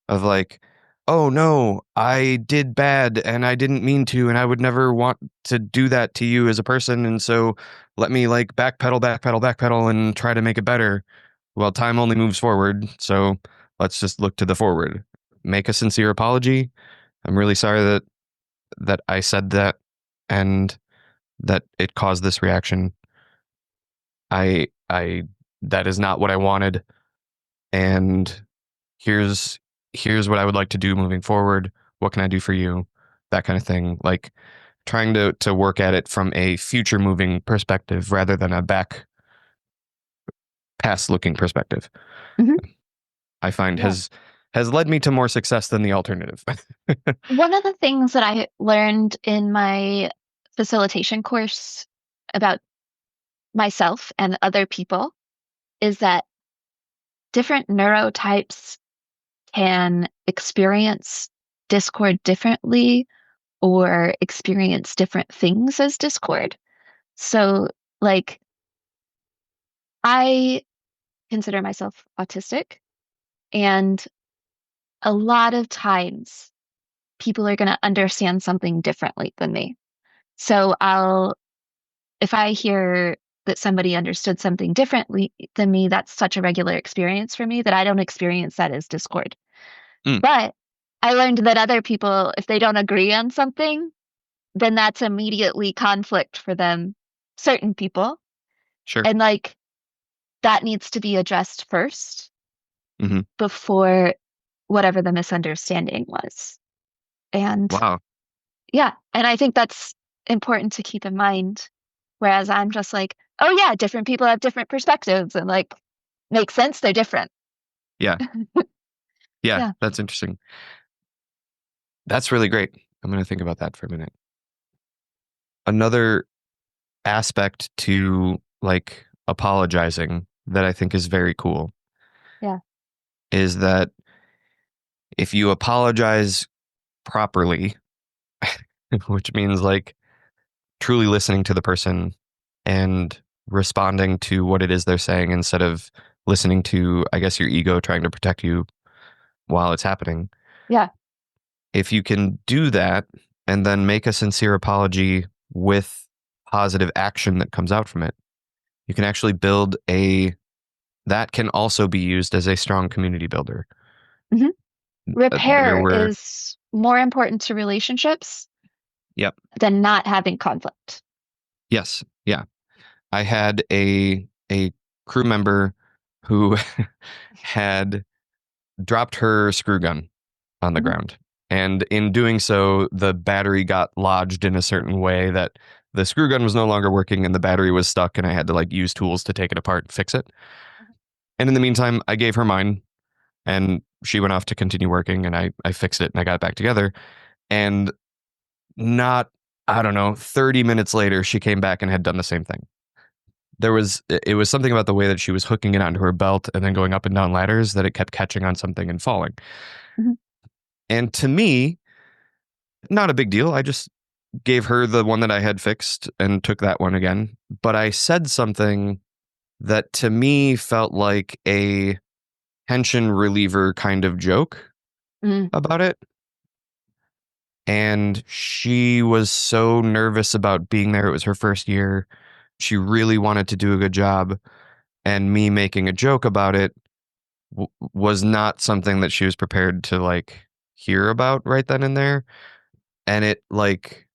Speaker 2: of like, oh no, I did bad and I didn't mean to, and I would never want to do that to you as a person. And so let me like backpedal and try to make it better. Well, time only moves forward. So let's just look to the forward. Make a sincere apology. I'm really sorry that I said that and that it caused this reaction. I that is not what I wanted. And here's here's what I would like to do moving forward. What can I do for you? That kind of thing. Like trying to work at it from a future moving perspective rather than a back past looking perspective.
Speaker 1: mhm.
Speaker 2: I find
Speaker 1: Yeah.
Speaker 2: has led me to more success than the alternative.
Speaker 1: One of the things that I learned in my facilitation course about myself and other people is that different neurotypes can experience discord differently or experience different things as discord. So, like, I consider myself autistic, and a lot of times people are going to understand something differently than me. So, if I hear that somebody understood something differently than me, that's such a regular experience for me that I don't experience that as discord.
Speaker 2: Mm,
Speaker 1: But I learned that other people, if they don't agree on something, then that's immediately conflict for them, certain people.
Speaker 2: sure.
Speaker 1: And like that needs to be addressed first
Speaker 2: Hmm.
Speaker 1: before whatever the misunderstanding was. And
Speaker 2: Wow.
Speaker 1: yeah, and I think that's important to keep in mind. Whereas I'm just like, oh yeah, different people have different perspectives and like makes sense, they're different.
Speaker 2: Yeah. Yeah.
Speaker 1: Yeah.
Speaker 2: That's interesting. That's really great. I'm going to think about that for a minute. Another aspect to like apologizing that I think is very cool
Speaker 1: Yeah.
Speaker 2: is that if you apologize properly, which means like truly listening to the person and responding to what it is they're saying instead of listening to, I guess, your ego trying to protect you while it's happening.
Speaker 1: Yeah.
Speaker 2: If you can do that and then make a sincere apology with positive action that comes out from it, you can actually build that can also be used as a strong community builder.
Speaker 1: Hmm.
Speaker 2: There
Speaker 1: Repair
Speaker 2: were,
Speaker 1: is more important to relationships
Speaker 2: yep,
Speaker 1: than not having conflict.
Speaker 2: yes, yeah. I had a crew member who had dropped her screw gun on the
Speaker 1: Hmm.
Speaker 2: ground. And in doing so, the battery got lodged in a certain way that the screw gun was no longer working and the battery was stuck, and I had to like use tools to take it apart and fix it. And in the meantime, I gave her mine and she went off to continue working, and I fixed it and I got it back together. And not, I don't know, 30 minutes later, she came back and had done the same thing. It was something about the way that she was hooking it onto her belt and then going up and down ladders that it kept catching on something and falling.
Speaker 1: Hmm.
Speaker 2: And to me, not a big deal. I just gave her the one that I had fixed and took that one again. But I said something that to me felt like a tension reliever kind of joke
Speaker 1: Mm.
Speaker 2: about it. And she was so nervous about being there. It was her first year. She really wanted to do a good job. And me making a joke about it was not something that she was prepared to like hear about right then and there. And it like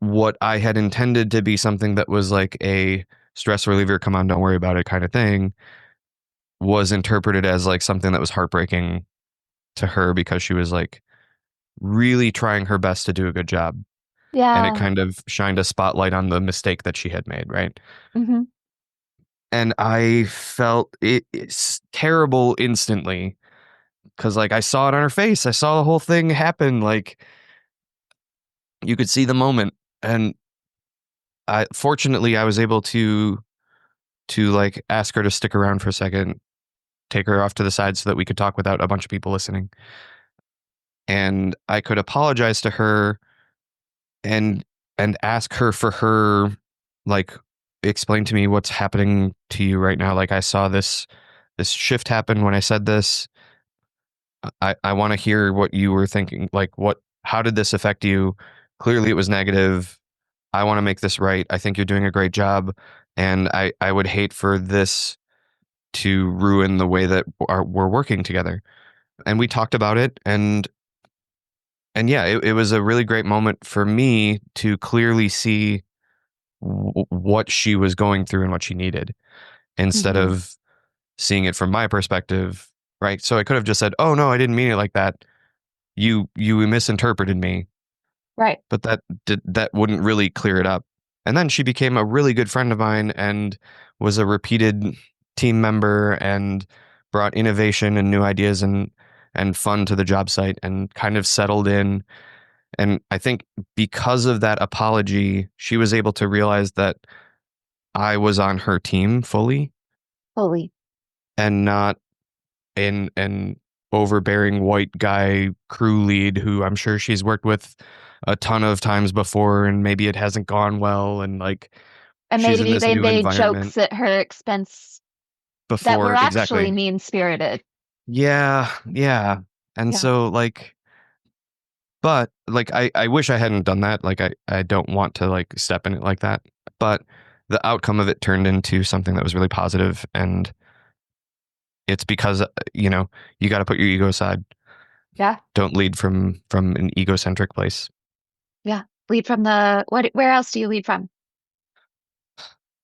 Speaker 2: what I had intended to be something that was like a stress reliever, come on, don't worry about it kind of thing, was interpreted as like something that was heartbreaking to her because she was like really trying her best to do a good job. And it
Speaker 1: Yeah.
Speaker 2: kind of shined a spotlight on the mistake that she had made, right?
Speaker 1: Hmm.
Speaker 2: And I felt it's terrible instantly because like I saw it on her face. I saw the whole thing happen. Like you could see the moment. And I fortunately I was able to like ask her to stick around for a second, take her off to the side so that we could talk without a bunch of people listening. And I could apologize to her and ask her for her like explain to me what's happening to you right now. Like I saw this shift happen when I said this. I want to hear what you were thinking. Like how did this affect you? Clearly it was negative. I want to make this right. I think you're doing a great job. And I would hate for this to ruin the way that we're working together. And we talked about it, and yeah, it was a really great moment for me to clearly see what she was going through and what she needed instead
Speaker 1: Hmm.
Speaker 2: of seeing it from my perspective, right? So I could have just said, "Oh no, I didn't mean it like that. You misinterpreted me."
Speaker 1: Right.
Speaker 2: But that wouldn't really clear it up. And then she became a really good friend of mine and was a repeated team member and brought innovation and new ideas, and fun to the job site and kind of settled in. And I think because of that apology, she was able to realize that I was on her team fully
Speaker 1: Fully.
Speaker 2: and not an overbearing white guy crew lead who I'm sure she's worked with a ton of times before, and maybe it hasn't gone well, and like
Speaker 1: And
Speaker 2: she's in
Speaker 1: maybe
Speaker 2: this
Speaker 1: they
Speaker 2: new
Speaker 1: made
Speaker 2: environment
Speaker 1: jokes at her expense that were
Speaker 2: before.
Speaker 1: actually
Speaker 2: Exactly.
Speaker 1: mean-spirited.
Speaker 2: Yeah, yeah. And
Speaker 1: Yeah.
Speaker 2: so like, but like I wish I hadn't done that. Like I don't want to like step in it like that. But the outcome of it turned into something that was really positive, and it's because you got to put your ego aside.
Speaker 1: Yeah.
Speaker 2: Don't lead from an egocentric place.
Speaker 1: Yeah. Lead from the what? Where else do you lead from?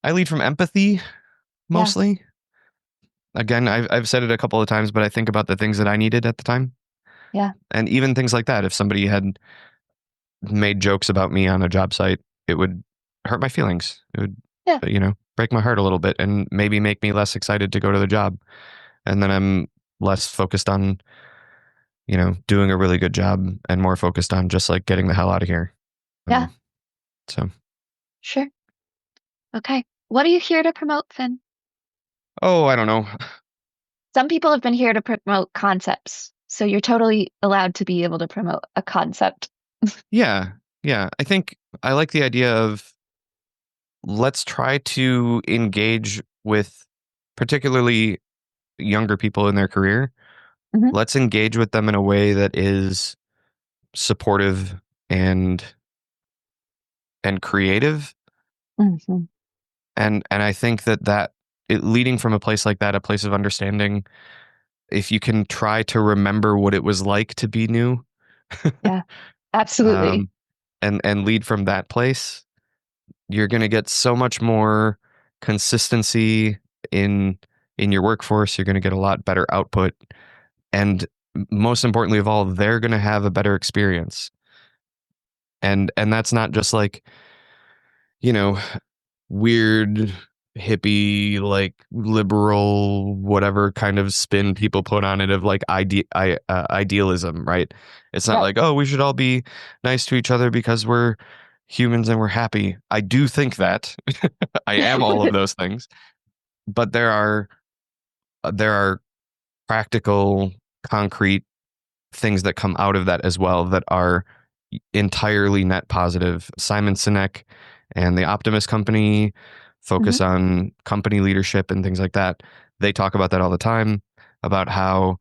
Speaker 2: I lead from empathy
Speaker 1: Yeah.
Speaker 2: mostly. Again, I've said it a couple of times, but I think about the things that I needed at the time,
Speaker 1: Yeah.
Speaker 2: and even things like that. If somebody had made jokes about me on a job site, it would hurt my feelings. It would,
Speaker 1: Yeah.
Speaker 2: break my heart a little bit and maybe make me less excited to go to the job. And then I'm less focused on, doing a really good job and more focused on just like getting the hell out of here.
Speaker 1: Yeah.
Speaker 2: So,
Speaker 1: Sure. Okay. What are you here to promote, Finn?
Speaker 2: oh, I don't know.
Speaker 1: Some people have been here to promote concepts, so you're totally allowed to be able to promote a concept.
Speaker 2: Yeah. Yeah. I think I like the idea of let's try to engage with particularly younger people in their career.
Speaker 1: Hmm.
Speaker 2: Let's engage with them in a way that is supportive and creative.
Speaker 1: Hmm.
Speaker 2: And I think that leading from a place like that, a place of understanding, if you can try to remember what it was like to be new,
Speaker 1: Yeah. Absolutely.
Speaker 2: um, and lead from that place, you're going to get so much more consistency in your workforce. You're going to get a lot better output, and most importantly of all, they're going to have a better experience. And that's not just like, you know weird hippie, like liberal, whatever kind of spin people put on it of like idealism, right? It's not
Speaker 1: Right.
Speaker 2: like, oh, we should all be nice to each other because we're humans and we're happy. I do think that I am all of those things, but there are practical, concrete things that come out of that as well that are entirely net positive. Simon Sinek and the Optimist Company focus
Speaker 1: Hmm.
Speaker 2: on company leadership and things like that. They talk about that all the time, about how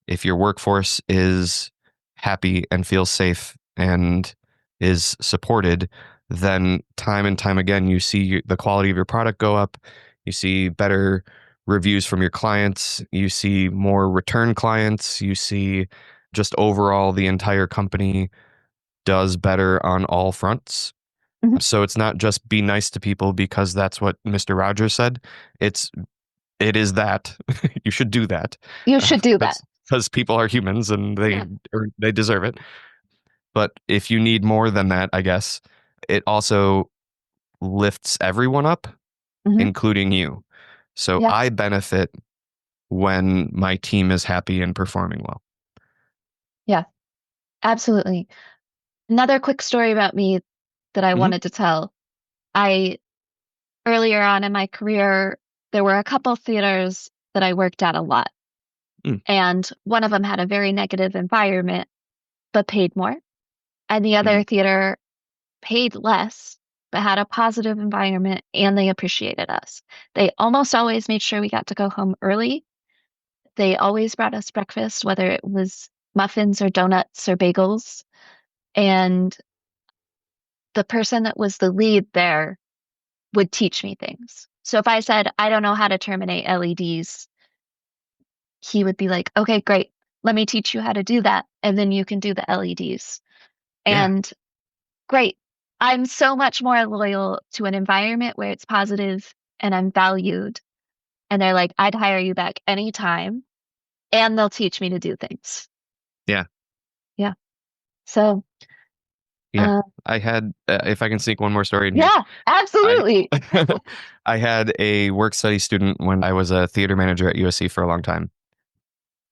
Speaker 2: if your workforce is happy and feels safe and is supported, then time and time again, you see the quality of your product go up. You see better reviews from your clients. You see more return clients. You see just overall the entire company does better on all fronts.
Speaker 1: Hmm.
Speaker 2: So it's not just be nice to people because that's what Mr. Rogers said. It is that you should do that
Speaker 1: You should do that.
Speaker 2: because people are humans and
Speaker 1: Yeah.
Speaker 2: they deserve it. But if you need more than that, I guess it also lifts everyone up,
Speaker 1: Hmm.
Speaker 2: including you. So
Speaker 1: Yeah.
Speaker 2: I benefit when my team is happy and performing well.
Speaker 1: Yeah. Absolutely. Another quick story about me that I
Speaker 2: Hmm.
Speaker 1: wanted to tell. I Earlier on in my career, there were a couple theaters that I worked at a lot.
Speaker 2: Mm,
Speaker 1: And one of them had a very negative environment, but paid more. And the
Speaker 2: mhm.
Speaker 1: other theater paid less, but had a positive environment and they appreciated us. They almost always made sure we got to go home early. They always brought us breakfast, whether it was muffins or donuts or bagels. And the person that was the lead there would teach me things. So if I said, I don't know how to terminate LEDs, he would be like, okay, great. Let me teach you how to do that. And then you can do the LEDs.
Speaker 2: Yeah,
Speaker 1: And great. I'm so much more loyal to an environment where it's positive and I'm valued. And they're like, I'd hire you back anytime. And they'll teach me to do things.
Speaker 2: yeah,
Speaker 1: Yeah. So,
Speaker 2: yeah.
Speaker 1: uh,
Speaker 2: I had, if I can sneak one more story in here,
Speaker 1: yeah,
Speaker 2: I
Speaker 1: absolutely.
Speaker 2: I had a work study student when I was a theater manager at USC for a long time,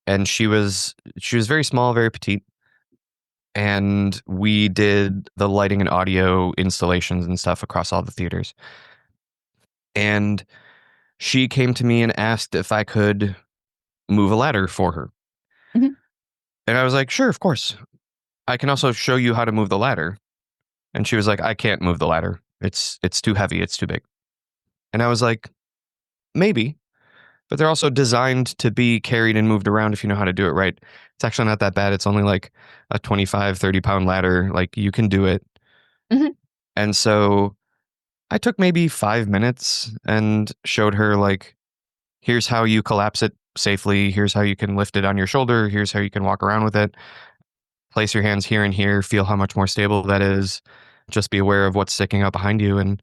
Speaker 2: and she was very small, very petite. And we did the lighting and audio installations and stuff across all the theaters. And she came to me and asked if I could move a ladder for her.
Speaker 1: Mhm.
Speaker 2: And I was like, sure, of course. I can also show you how to move the ladder. And she was like, I can't move the ladder. It's too heavy. It's too big. And I was like, maybe. But they're also designed to be carried and moved around if you know how to do it right. It's actually not that bad. It's only like a 25, 30-pound ladder. Like, you can do it.
Speaker 1: Mhm.
Speaker 2: And so I took maybe 5 minutes and showed her, like, here's how you collapse it safely. Here's how you can lift it on your shoulder. Here's how you can walk around with it. Place your hands here and here. Feel how much more stable that is. Just be aware of what's sticking out behind you and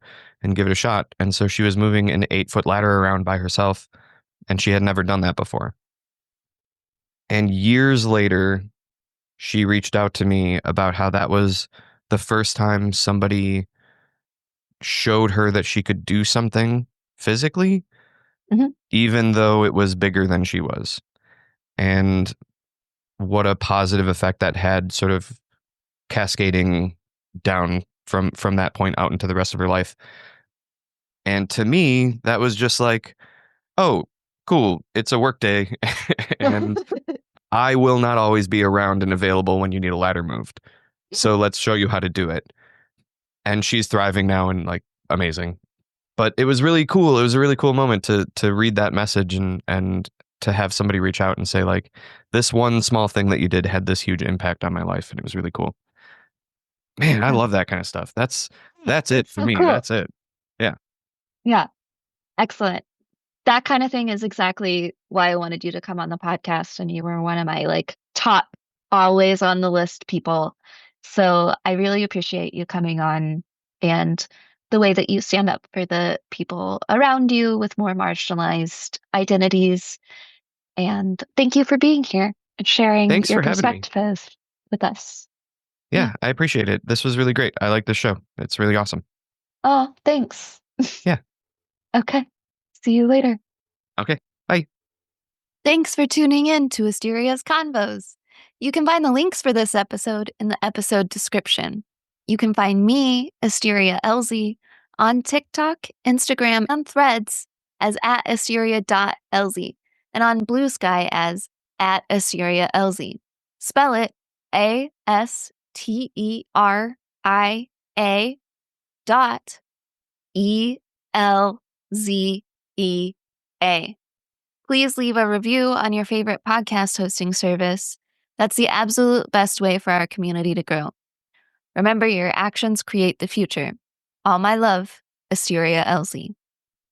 Speaker 2: give it a shot. And so she was moving an 8-foot ladder around by herself, and she had never done that before. And years later, she reached out to me about how that was the first time somebody showed her that she could do something physically,
Speaker 1: Mhm.
Speaker 2: even though it was bigger than she was. And what a positive effect that had, sort of cascading down from that point out into the rest of her life. And to me, that was just like, oh, cool, it's a work day. And I will not always be around and available when you need a ladder moved. So let's show you how to do it. And she's thriving now and, like, amazing. But it was really cool. It was a really cool moment to read that message and to have somebody reach out and say, like, this one small thing that you did had this huge impact on my life, and it was really cool. Man, I
Speaker 1: Yeah.
Speaker 2: love that kind of stuff. That's it for
Speaker 1: So
Speaker 2: me.
Speaker 1: cool.
Speaker 2: That's it. Yeah.
Speaker 1: Yeah. Excellent. That kind of thing is exactly why I wanted you to come on the podcast, and you were one of my like top, always on the list people. So I really appreciate you coming on and the way that you stand up for the people around you with more marginalized identities. And thank you for being here and sharing
Speaker 2: Thanks
Speaker 1: your
Speaker 2: for having me.
Speaker 1: perspective with us. Yeah.
Speaker 2: Yeah, I appreciate it. This was really great. I like this show. It's really awesome.
Speaker 1: Oh, thanks.
Speaker 2: Yeah.
Speaker 1: Okay. See you later.
Speaker 2: Okay. Bye.
Speaker 1: Thanks for tuning in to Asteria's Convos. You can find the links for this episode in the episode description. You can find me, Asteria Elzea, on TikTok, Instagram, and Threads as at asteria.elzea, and on Blue Sky as at Asteria Elzea. Spell it Asteria dot Elzea. Please leave a review on your favorite podcast hosting service. That's the absolute best way for our community to grow. Remember, your actions create the future. All my love, Asteria Elzea.